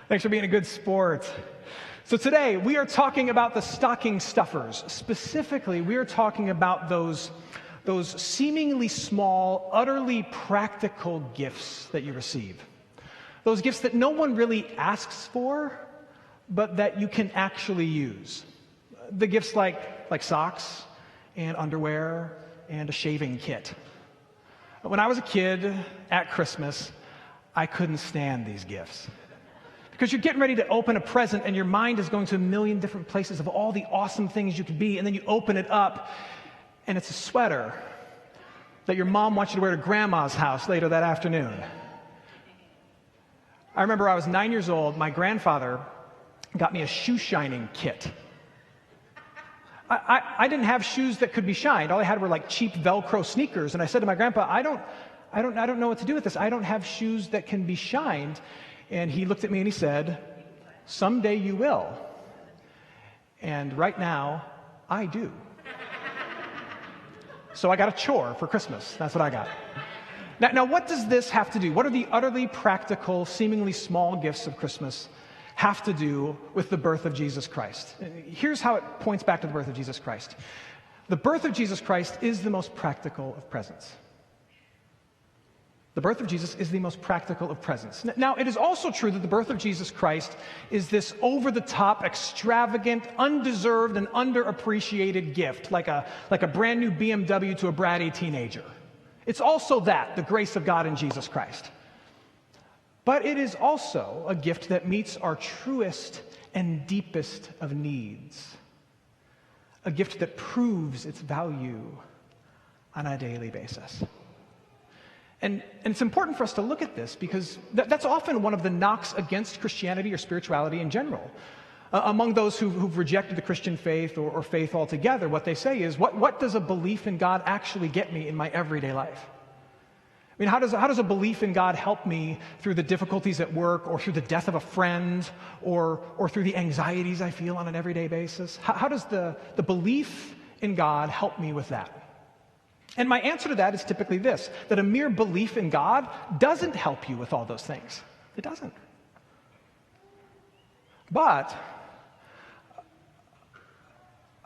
Thanks for being a good sport. So today, we are talking about the stocking stuffers. Specifically, we are talking about those seemingly small, utterly practical gifts that you receive. Those gifts that no one really asks for, but that you can actually use. The gifts like socks and underwear and a shaving kit. When I was a kid at Christmas, I couldn't stand these gifts. Because you're getting ready to open a present and your mind is going to a million different places of all the awesome things you could be, and then you open it up and it's a sweater that your mom wants you to wear to grandma's house later that afternoon. I remember I was 9 years old, my grandfather got me a shoe shining kit. I didn't have shoes that could be shined. All I had were like cheap Velcro sneakers. And I said to my grandpa, I don't know what to do with this. I don't have shoes that can be shined. And he looked at me and he said, someday you will. And right now, I do. So I got a chore for Christmas. That's what I got. Now, what does this have to do? What are the utterly practical, seemingly small gifts of Christmas have to do with the birth of Jesus Christ? Here's how it points back to the birth of Jesus Christ. The birth of Jesus Christ is the most practical of presents. The birth of Jesus is the most practical of presents. Now, it is also true that the birth of Jesus Christ is this over-the-top, extravagant, undeserved, and underappreciated gift, like a brand new BMW to a bratty teenager. It's also that, the grace of God in Jesus Christ. But it is also a gift that meets our truest and deepest of needs. A gift that proves its value on a daily basis. And it's important for us to look at this because that's often one of the knocks against Christianity or spirituality in general. Among those who've rejected the Christian faith or faith altogether, what they say is, what does a belief in God actually get me in my everyday life? I mean, how does a belief in God help me through the difficulties at work or through the death of a friend or through the anxieties I feel on an everyday basis? How does the belief in God help me with that? And my answer to that is typically this, that a mere belief in God doesn't help you with all those things. It doesn't. But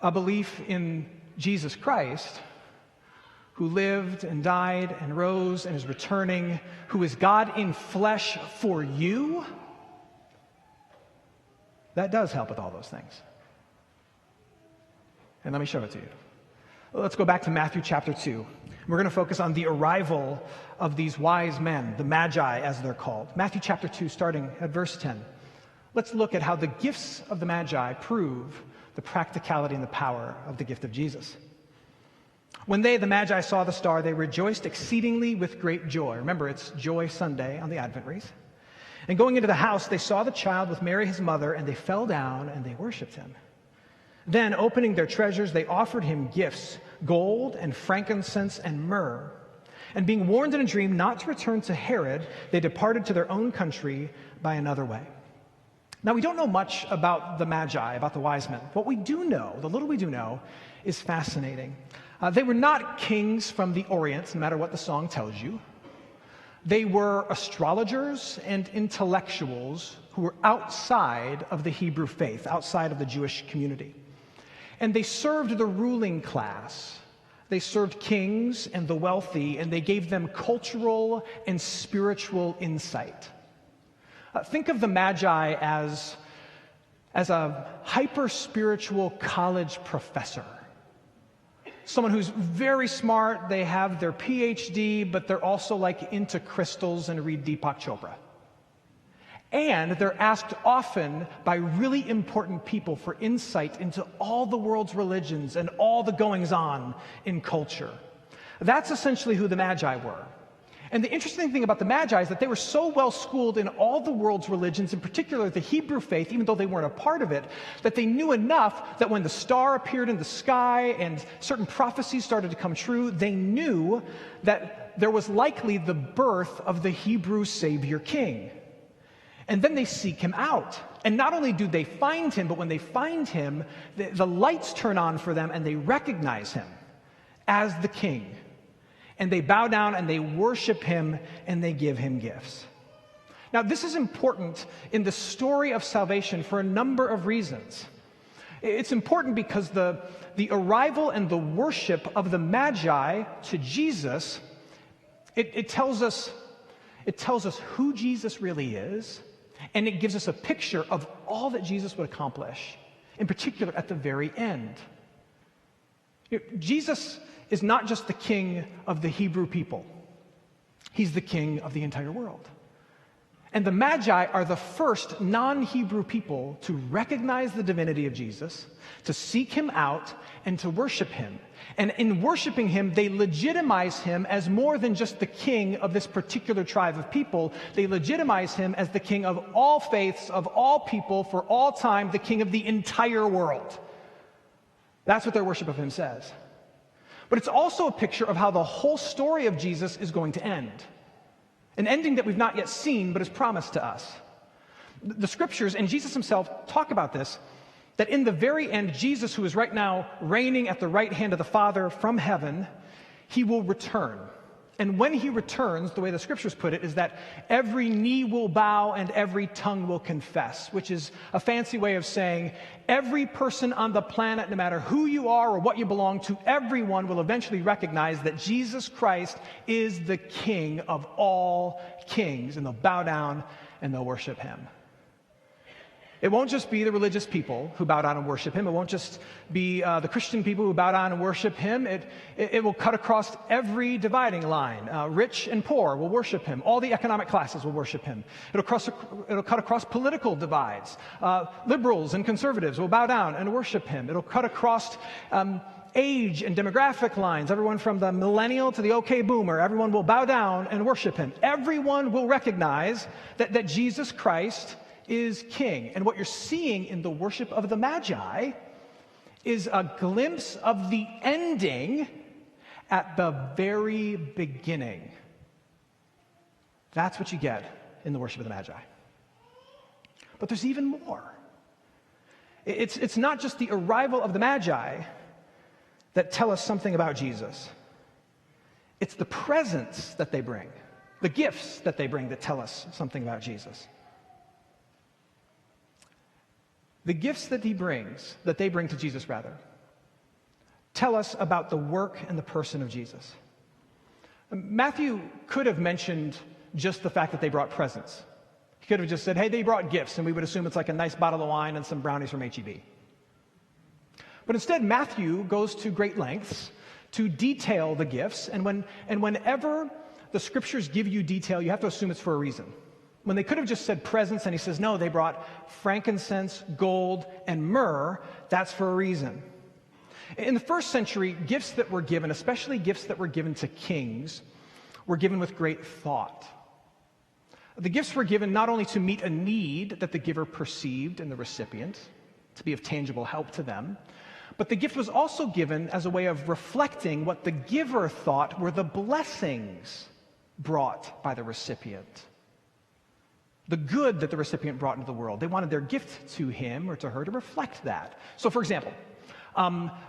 a belief in Jesus Christ, who lived and died and rose and is returning, who is God in flesh for you, that does help with all those things. And let me show it to you. Let's go back to Matthew chapter 2. We're going to focus on the arrival of these wise men, the Magi as they're called. Matthew chapter 2, starting at verse 10. Let's look at how the gifts of the Magi prove the practicality and the power of the gift of Jesus. When they, the Magi, saw the star, they rejoiced exceedingly with great joy. Remember, it's Joy Sunday on the Advent wreath. And going into the house, they saw the child with Mary his mother, and they fell down and they worshipped him. Then, opening their treasures, they offered him gifts, gold and frankincense and myrrh. And being warned in a dream not to return to Herod, they departed to their own country by another way. Now, we don't know much about the Magi, about the wise men. What we do know, the little we do know, is fascinating. They were not kings from the Orient, no matter what the song tells you. They were astrologers and intellectuals who were outside of the Hebrew faith, outside of the Jewish community. And they served the ruling class. They served kings and the wealthy, and they gave them cultural and spiritual insight. Think of the Magi as a hyper-spiritual college professor. Someone who's very smart, they have their PhD, but they're also like into crystals and read Deepak Chopra. And they're asked often by really important people for insight into all the world's religions and all the goings-on in culture. That's essentially who the Magi were. And the interesting thing about the Magi is that they were so well schooled in all the world's religions, in particular the Hebrew faith, even though they weren't a part of it, that they knew enough that when the star appeared in the sky and certain prophecies started to come true, they knew that there was likely the birth of the Hebrew Savior King. And then they seek him out. And not only do they find him, but when they find him, the lights turn on for them and they recognize him as the king. And they bow down and they worship him and they give him gifts. Now, this is important in the story of salvation for a number of reasons. It's important because the arrival and the worship of the Magi to Jesus, it tells us who Jesus really is, and it gives us a picture of all that Jesus would accomplish, in particular at the very end. Jesus is not just the king of the Hebrew people. He's the king of the entire world. And the Magi are the first non-Hebrew people to recognize the divinity of Jesus, to seek him out, and to worship him. And in worshiping him, they legitimize him as more than just the king of this particular tribe of people. They legitimize him as the king of all faiths, of all people, for all time, the king of the entire world. That's what their worship of him says. But it's also a picture of how the whole story of Jesus is going to end. An ending that we've not yet seen, but is promised to us. The scriptures, and Jesus himself, talk about this, that in the very end, Jesus, who is right now reigning at the right hand of the Father from heaven, he will return. And when he returns, the way the scriptures put it, is that every knee will bow and every tongue will confess, which is a fancy way of saying every person on the planet, no matter who you are or what you belong to, everyone will eventually recognize that Jesus Christ is the King of all kings, and they'll bow down and they'll worship him. It won't just be the religious people who bow down and worship him. It won't just be the Christian people who bow down and worship him. It will cut across every dividing line. Rich and poor will worship him. All the economic classes will worship him. It'll cut across political divides. Liberals and conservatives will bow down and worship him. It'll cut across age and demographic lines. Everyone from the millennial to the okay boomer, everyone will bow down and worship him. Everyone will recognize that Jesus Christ is king. And what you're seeing in the worship of the Magi is a glimpse of the ending at the very beginning. That's what you get in the worship of the Magi. But there's even more. It's not just the arrival of the Magi that tell us something about Jesus. It's the presents that they bring, the gifts that they bring that tell us something about Jesus. The gifts that they bring to Jesus, tell us about the work and the person of Jesus. Matthew could have mentioned just the fact that they brought presents. He could have just said, hey, they brought gifts, and we would assume it's like a nice bottle of wine and some brownies from H-E-B. But instead, Matthew goes to great lengths to detail the gifts, and whenever the scriptures give you detail, you have to assume it's for a reason. When they could have just said presents, and he says, no, they brought frankincense, gold, and myrrh, that's for a reason. In the first century, gifts that were given, especially gifts that were given to kings, were given with great thought. The gifts were given not only to meet a need that the giver perceived in the recipient, to be of tangible help to them, but the gift was also given as a way of reflecting what the giver thought were the blessings brought by the recipient. The good that the recipient brought into the world. They wanted their gift to him or to her to reflect that. So, for example,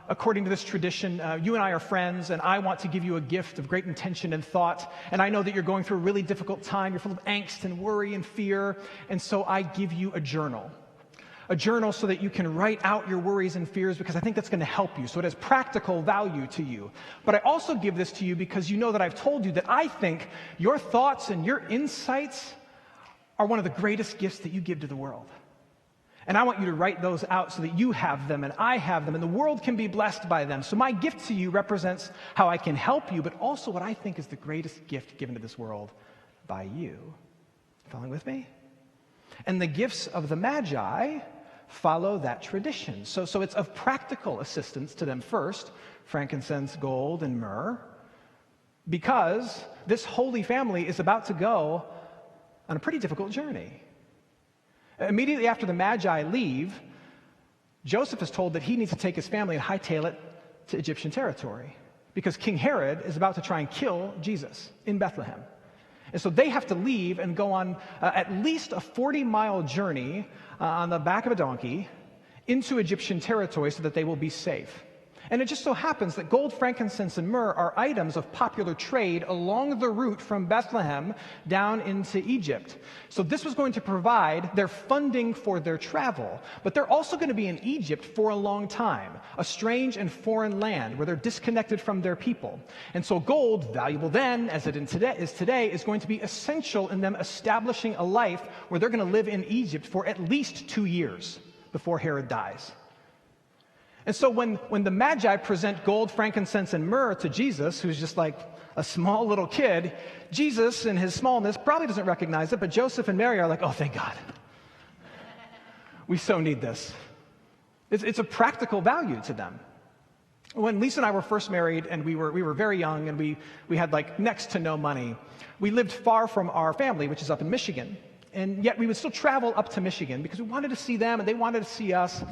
according to this tradition, you and I are friends, and I want to give you a gift of great intention and thought, and I know that you're going through a really difficult time. You're full of angst and worry and fear, and so I give you a journal. A journal so that you can write out your worries and fears, because I think that's going to help you, so it has practical value to you. But I also give this to you because you know that I've told you that I think your thoughts and your insights are one of the greatest gifts that you give to the world. And I want you to write those out so that you have them and I have them and the world can be blessed by them. So my gift to you represents how I can help you, but also what I think is the greatest gift given to this world by you. Following with me? And the gifts of the Magi follow that tradition. So it's of practical assistance to them first, frankincense, gold, and myrrh, because this holy family is about to go on a pretty difficult journey. Immediately after the Magi leave, Joseph is told that he needs to take his family and hightail it to Egyptian territory because King Herod is about to try and kill Jesus in Bethlehem. And so they have to leave and go on at least a 40-mile journey on the back of a donkey into Egyptian territory so that they will be safe. And it just so happens that gold, frankincense, and myrrh are items of popular trade along the route from Bethlehem down into Egypt. So this was going to provide their funding for their travel. But they're also going to be in Egypt for a long time, a strange and foreign land where they're disconnected from their people. And so gold, valuable then as it is today, is going to be essential in them establishing a life where they're going to live in Egypt for at least 2 years before Herod dies. And so when the Magi present gold, frankincense, and myrrh to Jesus, who's just like a small little kid, Jesus, in his smallness, probably doesn't recognize it, but Joseph and Mary are like, oh, thank God. We so need this. It's a practical value to them. When Lisa and I were first married and we were very young and we had like next to no money, we lived far from our family, which is up in Michigan. And yet we would still travel up to Michigan because we wanted to see them and they wanted to see us.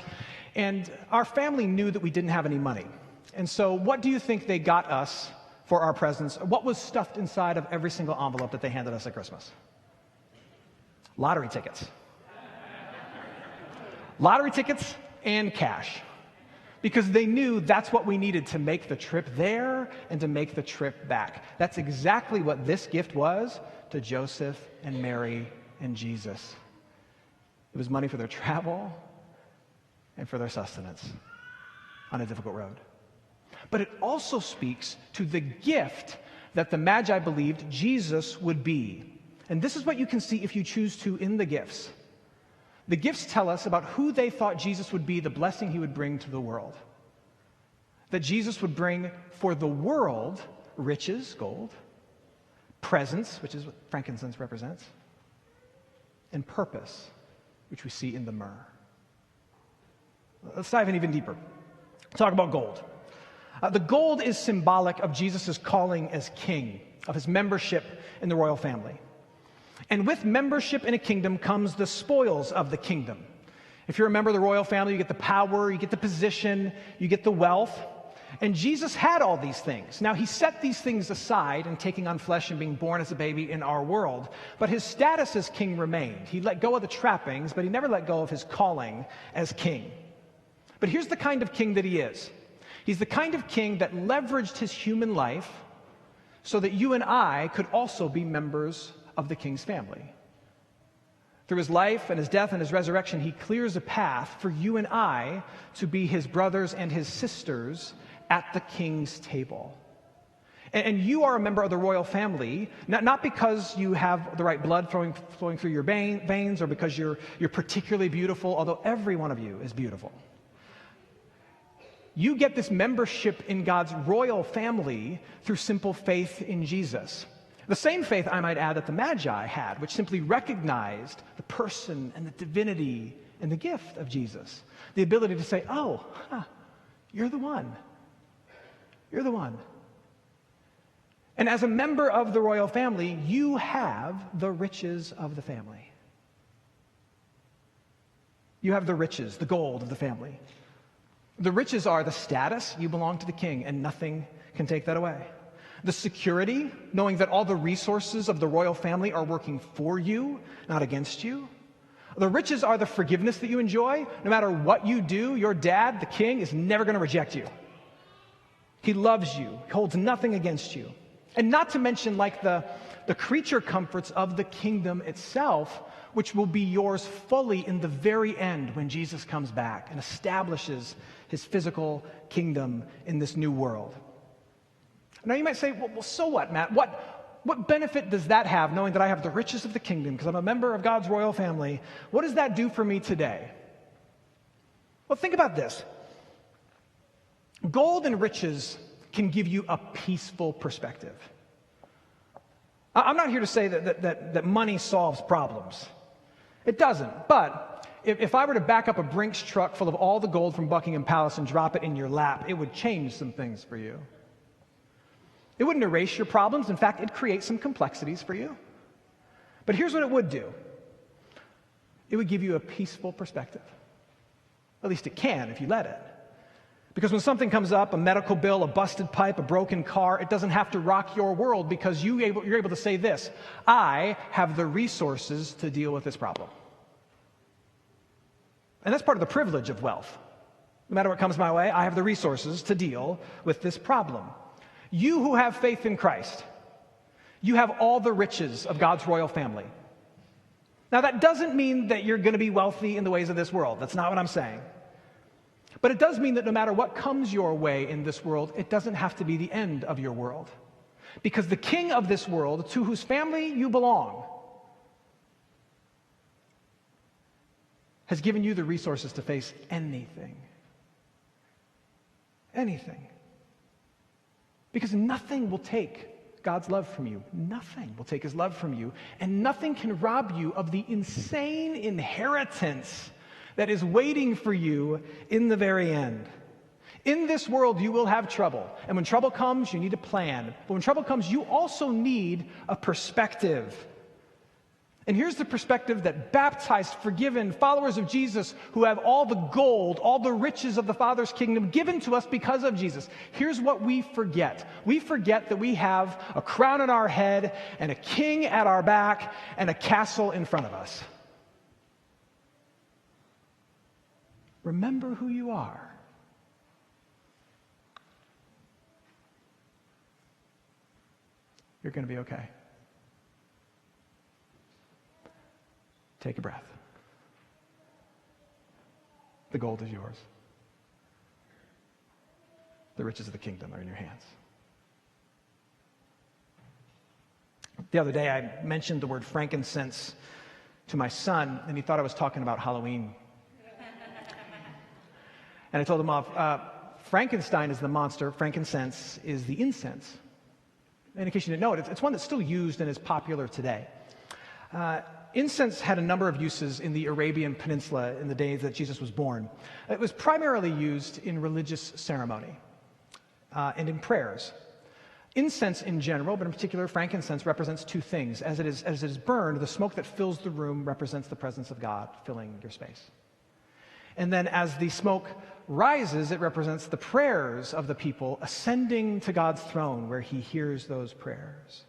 And our family knew that we didn't have any money. And so what do you think they got us for our presents? What was stuffed inside of every single envelope that they handed us at Christmas? Lottery tickets. Lottery tickets and cash. Because they knew that's what we needed to make the trip there and to make the trip back. That's exactly what this gift was to Joseph and Mary and Jesus. It was money for their travel and for their sustenance on a difficult road. But it also speaks to the gift that the Magi believed Jesus would be. And this is what you can see if you choose to in the gifts. The gifts tell us about who they thought Jesus would be, the blessing he would bring to the world. That Jesus would bring for the world riches, gold, presence, which is what frankincense represents, and purpose, which we see in the myrrh. Let's dive in even deeper. Talk about gold. The gold is symbolic of Jesus' calling as king, of his membership in the royal family. And with membership in a kingdom comes the spoils of the kingdom. If you're a member of the royal family, you get the power, you get the position, you get the wealth. And Jesus had all these things. Now, he set these things aside in taking on flesh and being born as a baby in our world. But his status as king remained. He let go of the trappings, but he never let go of his calling as king. But here's the kind of king that he is. He's the kind of king that leveraged his human life so that you and I could also be members of the king's family. Through his life and his death and his resurrection, he clears a path for you and I to be his brothers and his sisters at the king's table. And you are a member of the royal family, not because you have the right blood flowing through your veins or because you're particularly beautiful, although every one of you is beautiful. You get this membership in God's royal family through simple faith in Jesus. The same faith, I might add, that the Magi had, which simply recognized the person and the divinity and the gift of Jesus. The ability to say, oh, you're the one. You're the one. And as a member of the royal family, you have the riches of the family. You have the riches, the gold of the family. The riches are the status, you belong to the king, and nothing can take that away. The security, knowing that all the resources of the royal family are working for you, not against you. The riches are the forgiveness that you enjoy. No matter what you do, your dad, the king, is never going to reject you. He loves you, he holds nothing against you. And not to mention like the creature comforts of the kingdom itself, which will be yours fully in the very end when Jesus comes back and establishes his physical kingdom in this new world. Now you might say, well, so what, Matt? What benefit does that have, knowing that I have the riches of the kingdom because I'm a member of God's royal family? What does that do for me today? Well, think about this. Gold and riches can give you a peaceful perspective. I'm not here to say that money solves problems. It doesn't. But if I were to back up a Brinks truck full of all the gold from Buckingham Palace and drop it in your lap, it would change some things for you. It wouldn't erase your problems. In fact, it'd create some complexities for you. But here's what it would do. It would give you a peaceful perspective. At least it can if you let it. Because when something comes up, a medical bill, a busted pipe, a broken car, it doesn't have to rock your world because you're able to say this: I have the resources to deal with this problem. And that's part of the privilege of wealth. No matter what comes my way, I have the resources to deal with this problem. You who have faith in Christ, you have all the riches of God's royal family. Now, that doesn't mean that you're going to be wealthy in the ways of this world. That's not what I'm saying. But it does mean that no matter what comes your way in this world, it doesn't have to be the end of your world. Because the king of this world, to whose family you belong, has given you the resources to face anything. Anything. Because nothing will take God's love from you. Nothing will take his love from you. And nothing can rob you of the insane inheritance that is waiting for you in the very end. In this world, you will have trouble. And when trouble comes, you need a plan. But when trouble comes, you also need a perspective. And here's the perspective that baptized, forgiven followers of Jesus who have all the gold, all the riches of the Father's kingdom given to us because of Jesus. Here's what we forget. We forget that we have a crown on our head and a king at our back and a castle in front of us. Remember who you are. You're going to be okay. Take a breath. The gold is yours. The riches of the kingdom are in your hands. The other day, I mentioned the word frankincense to my son, and he thought I was talking about Halloween. And I told him off, Frankenstein is the monster, frankincense is the incense. And in case you didn't know it, it's one that's still used and is popular today. Incense had a number of uses in the Arabian Peninsula in the days that Jesus was born. It was primarily used in religious ceremony and in prayers. Incense in general, but in particular frankincense, represents two things. As it is burned, the smoke that fills the room represents the presence of God filling your space. And then as the smoke rises, it represents the prayers of the people ascending to God's throne where he hears those prayers.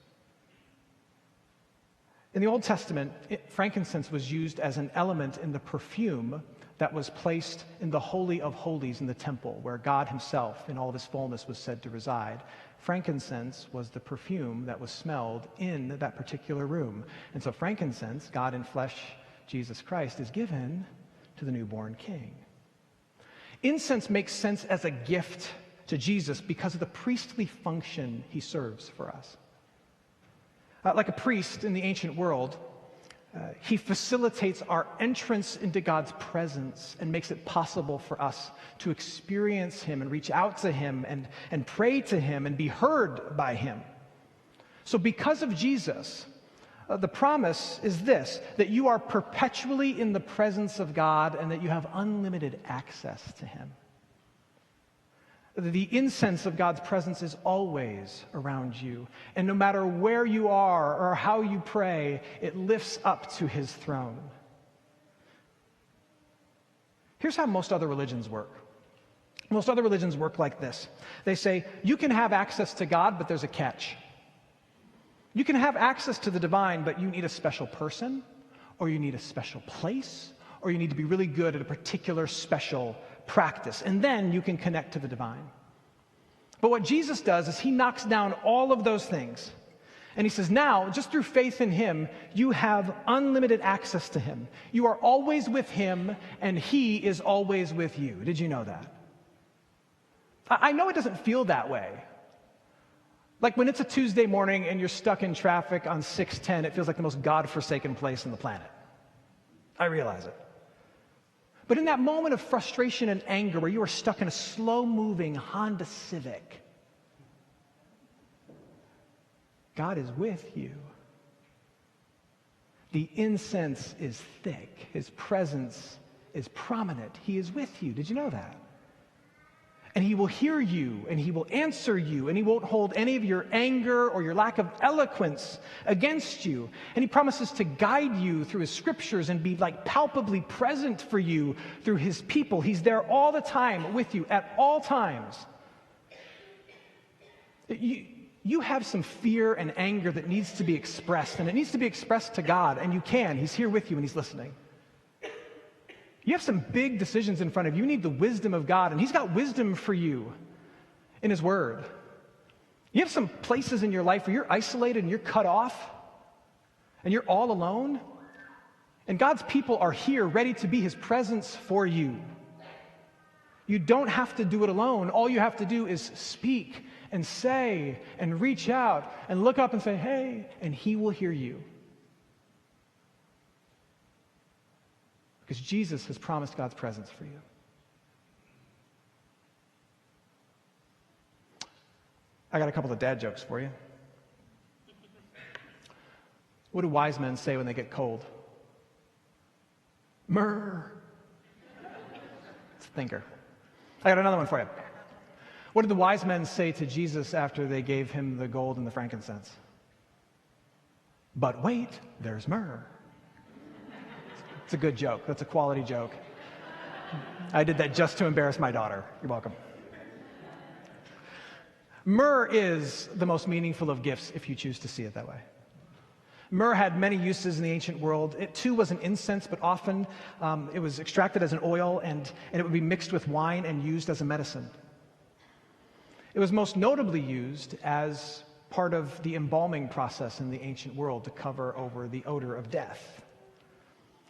In the Old Testament, frankincense was used as an element in the perfume that was placed in the Holy of Holies in the temple, where God himself in all of his fullness was said to reside. Frankincense was the perfume that was smelled in that particular room. And so frankincense, God in flesh, Jesus Christ, is given to the newborn king. Incense makes sense as a gift to Jesus because of the priestly function he serves for us. Like a priest in the ancient world, he facilitates our entrance into God's presence and makes it possible for us to experience him and reach out to him and pray to him and be heard by him. So because of Jesus, the promise is this, that you are perpetually in the presence of God and that you have unlimited access to him. The incense of God's presence is always around you. And no matter where you are or how you pray, it lifts up to his throne. Here's how most other religions work. Most other religions work like this. They say, you can have access to God, but there's a catch. You can have access to the divine, but you need a special person, or you need a special place, or you need to be really good at a particular special practice, and then you can connect to the divine. But what Jesus does is he knocks down all of those things, and he says, now, just through faith in him, you have unlimited access to him. You are always with him, and he is always with you. Did you know that? I know it doesn't feel that way. Like when it's a Tuesday morning and you're stuck in traffic on 610, it feels like the most God-forsaken place on the planet. I realize it. But in that moment of frustration and anger where you are stuck in a slow-moving Honda Civic, God is with you. The incense is thick. His presence is prominent. He is with you. Did you know that? And he will hear you, and he will answer you, and he won't hold any of your anger or your lack of eloquence against you. And he promises to guide you through his scriptures and be like palpably present for you through his people. He's there all the time with you at all times. You have some fear and anger that needs to be expressed, and it needs to be expressed to God, and you can. He's here with you, and he's listening. You have some big decisions in front of you. You need the wisdom of God, and He's got wisdom for you in His Word. You have some places in your life where you're isolated and you're cut off, and you're all alone. And God's people are here ready to be His presence for you. You don't have to do it alone. All you have to do is speak and say and reach out and look up and say, hey, and He will hear you. Because Jesus has promised God's presence for you. I got a couple of dad jokes for you. What do wise men say when they get cold? Myrrh. It's a thinker. I got another one for you. What did the wise men say to Jesus after they gave Him the gold and the frankincense? But wait, there's myrrh. It's a good joke. That's a quality joke. I did that just to embarrass my daughter. You're welcome. Myrrh is the most meaningful of gifts if you choose to see it that way. Myrrh had many uses in the ancient world. It too was an incense, but often it was extracted as an oil and it would be mixed with wine and used as a medicine. It was most notably used as part of the embalming process in the ancient world to cover over the odor of death.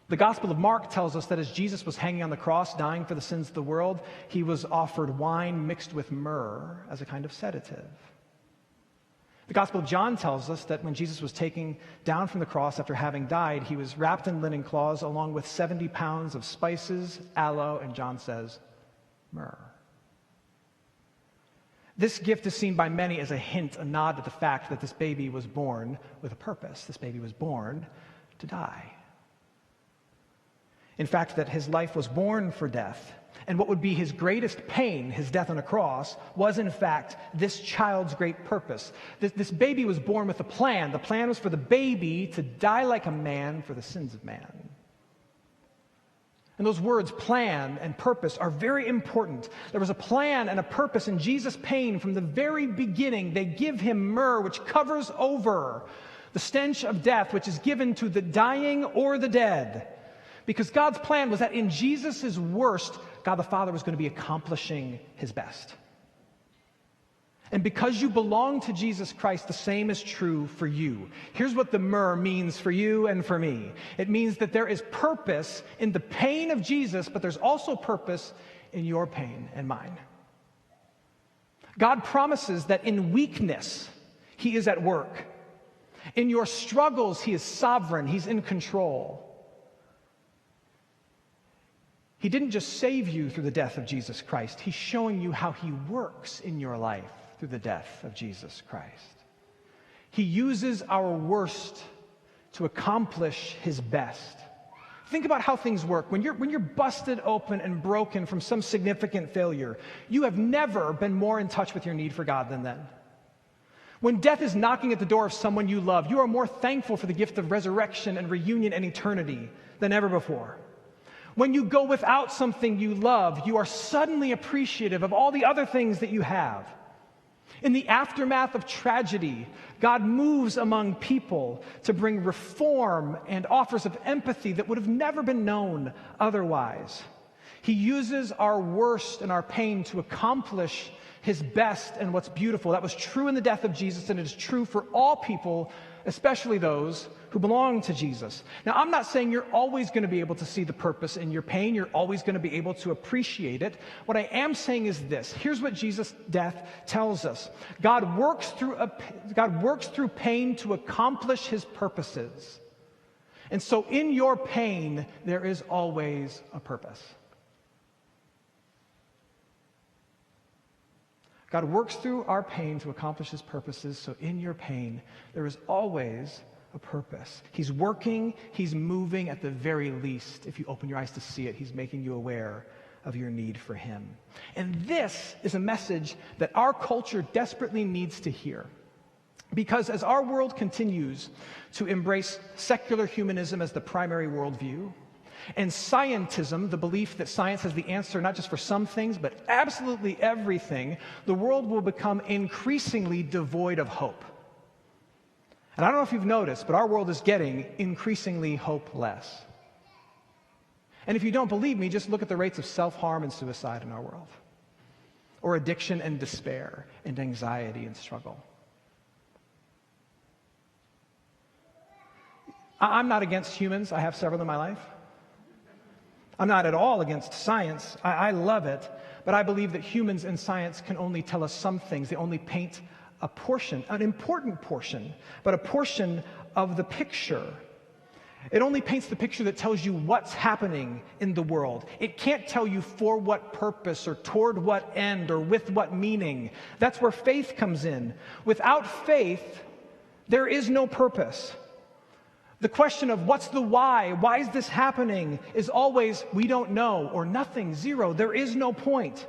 The Gospel of Mark tells us that as Jesus was hanging on the cross, dying for the sins of the world, He was offered wine mixed with myrrh as a kind of sedative. The Gospel of John tells us that when Jesus was taken down from the cross after having died, He was wrapped in linen cloths along with 70 pounds of spices, aloe, and John says, myrrh. This gift is seen by many as a hint, a nod to the fact that this baby was born with a purpose. This baby was born to die. In fact, that His life was born for death. And what would be His greatest pain, His death on a cross, was in fact this child's great purpose. This baby was born with a plan. The plan was for the baby to die like a man for the sins of man. And those words, plan and purpose, are very important. There was a plan and a purpose in Jesus' pain from the very beginning. They give Him myrrh, which covers over the stench of death, which is given to the dying or the dead. Because God's plan was that in Jesus' worst, God the Father was going to be accomplishing His best. And because you belong to Jesus Christ, the same is true for you. Here's what the myrrh means for you and for me. It means that there is purpose in the pain of Jesus, but there's also purpose in your pain and mine. God promises that in weakness, He is at work. In your struggles, He is sovereign. He's in control. He didn't just save you through the death of Jesus Christ. He's showing you how He works in your life through the death of Jesus Christ. He uses our worst to accomplish His best. Think about how things work. When you're busted open and broken from some significant failure, you have never been more in touch with your need for God than then. When death is knocking at the door of someone you love, you are more thankful for the gift of resurrection and reunion and eternity than ever before. When you go without something you love, you are suddenly appreciative of all the other things that you have. In the aftermath of tragedy, God moves among people to bring reform and offers of empathy that would have never been known otherwise. He uses our worst and our pain to accomplish His best and what's beautiful. That was true in the death of Jesus, and it is true for all people, especially those who belong to Jesus. Now, I'm not saying you're always going to be able to see the purpose in your pain. You're always going to be able to appreciate it. What I am saying is this. Here's what Jesus' death tells us. God works through pain to accomplish His purposes. And so in your pain, there is always a purpose. God works through our pain to accomplish His purposes, so in your pain, there is always a purpose. He's working, He's moving at the very least. If you open your eyes to see it, He's making you aware of your need for Him. And this is a message that our culture desperately needs to hear. Because as our world continues to embrace secular humanism as the primary worldview, and scientism, the belief that science has the answer not just for some things, but absolutely everything, the world will become increasingly devoid of hope. And I don't know if you've noticed, but our world is getting increasingly hopeless. And if you don't believe me, just look at the rates of self-harm and suicide in our world, or addiction and despair, and anxiety and struggle. I'm not against humans. I have several in my life. I'm not at all against science. I love it. But I believe that humans and science can only tell us some things. They only paint a portion, an important portion, but a portion of the picture. It only paints the picture that tells you what's happening in the world. It can't tell you for what purpose or toward what end or with what meaning. That's where faith comes in. Without faith, there is no purpose. The question of what's the why is this happening, is always we don't know, or nothing, zero. There is no point.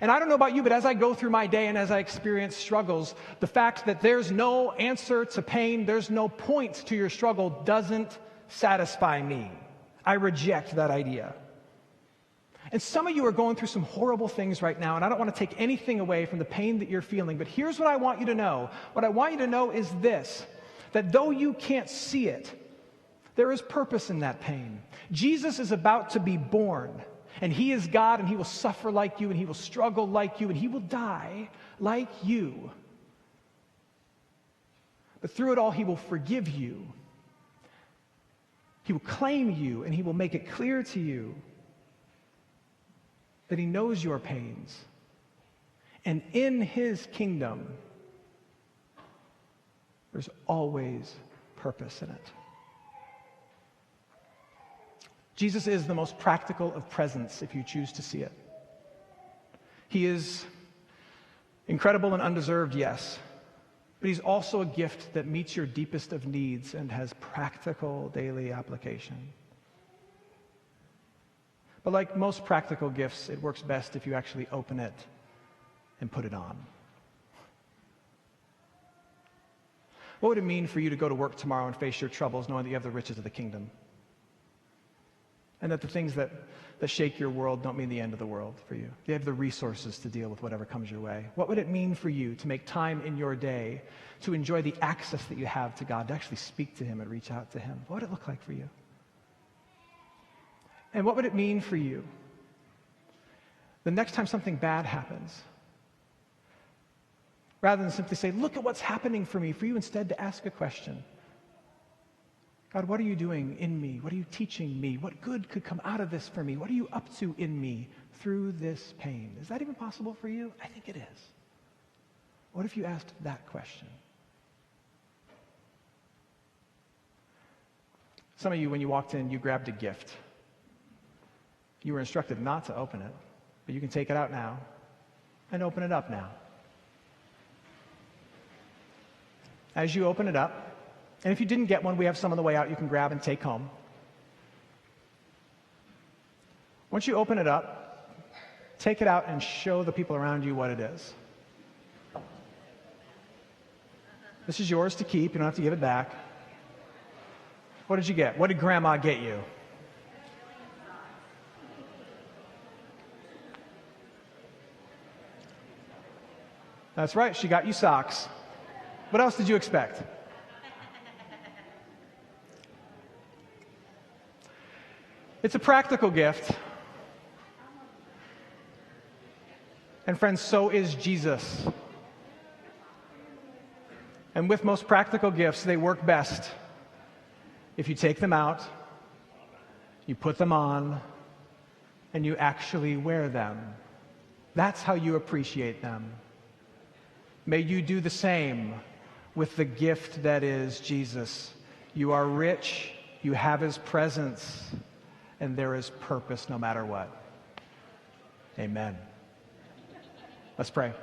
And I don't know about you, but as I go through my day and as I experience struggles, the fact that there's no answer to pain, there's no point to your struggle doesn't satisfy me. I reject that idea. And some of you are going through some horrible things right now, and I don't want to take anything away from the pain that you're feeling, but here's what I want you to know. What I want you to know is this, that though you can't see it, there is purpose in that pain. Jesus is about to be born, and he is God, and he will suffer like you, and he will struggle like you, and he will die like you. But through it all, he will forgive you. He will claim you, and he will make it clear to you that he knows your pains. And in his kingdom, there's always purpose in it. Jesus is the most practical of presents if you choose to see it. He is incredible and undeserved, yes, but he's also a gift that meets your deepest of needs and has practical daily application. But like most practical gifts, it works best if you actually open it and put it on. What would it mean for you to go to work tomorrow and face your troubles knowing that you have the riches of the kingdom? And that the things that shake your world don't mean the end of the world for you. You have the resources to deal with whatever comes your way. What would it mean for you to make time in your day to enjoy the access that you have to God, to actually speak to him and reach out to him? What would it look like for you? And what would it mean for you the next time something bad happens, rather than simply say, look at what's happening for me, for you instead to ask a question? God, what are you doing in me? What are you teaching me? What good could come out of this for me? What are you up to in me through this pain? Is that even possible for you? I think it is. What if you asked that question? Some of you, when you walked in, you grabbed a gift. You were instructed not to open it, but you can take it out now and open it up now. As you open it up, and if you didn't get one, we have some on the way out you can grab and take home. Once you open it up, take it out and show the people around you what it is. This is yours to keep. You don't have to give it back. What did you get? What did Grandma get you? That's right, she got you socks. What else did you expect? It's a practical gift. And friends, so is Jesus. And with most practical gifts, they work best if you take them out, you put them on, and you actually wear them. That's how you appreciate them. May you do the same with the gift that is Jesus. You are rich, you have his presence, and there is purpose no matter what. Amen. Let's pray.